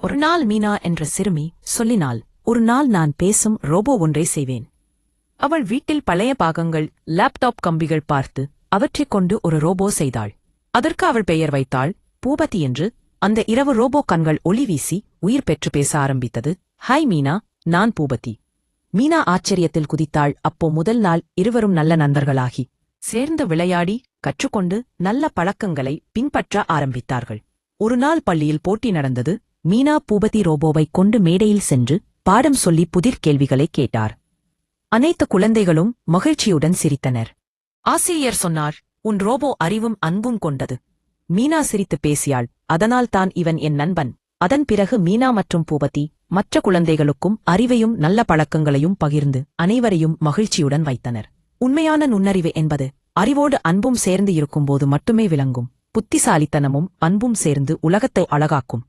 ஒரு நாள் மீனா என்ற சிறுமி சொல்லினாள், ஒரு நாள் நான் பேசும் ரோபோ ஒன்றை செய்வேன். அவள் வீட்டில் பழைய பாகங்கள், லேப்டாப் கம்பிகள் பார்த்து அவற்றைக் கொண்டு ஒரு ரோபோ செய்தாள். அதற்கு அவள் பெயர் வைத்தாள் பூபதி என்று. அந்த இரவு ரோபோ கண்கள் ஒளி வீசி உயிர் பெற்று பேச ஆரம்பித்தது. ஹாய் மீனா, நான் பூபதி. மீனா ஆச்சரியத்தில் குதித்தாள். அப்போ முதல் நாள் இருவரும் நல்ல நண்பர்களாகி சேர்ந்து விளையாடி கற்றுக்கொண்டு நல்ல பழக்கங்களை பின்பற்ற ஆரம்பித்தார்கள். ஒரு நாள் பள்ளியில் போட்டி நடந்தது. மீனா பூபதி ரோபோவைக் கொண்டு மேடையில் சென்று பாடம் சொல்லி புதிர் கேள்விகளை கேட்டார். அனைத்து குழந்தைகளும் மகிழ்ச்சியுடன் சிரித்தனர். ஆசிரியர் சொன்னார், உன் ரோபோ அறிவும் அன்பும் கொண்டது. மீனா சிரித்து பேசியாள், அதனால் தான் இவன் என் நண்பன். அதன் பிறகு மீனா மற்றும் பூபதி மற்ற குழந்தைகளுக்கும் அறிவையும் நல்ல பழக்கங்களையும் பகிர்ந்து அனைவரையும் மகிழ்ச்சியுடன் வைத்தனர். உண்மையான நுண்ணறிவு என்பது அறிவோடு அன்பும் சேர்ந்து இருக்கும்போது மட்டுமே விளங்கும். புத்திசாலித்தனமும் அன்பும் சேர்ந்து உலகத்தை அழகாக்கும்.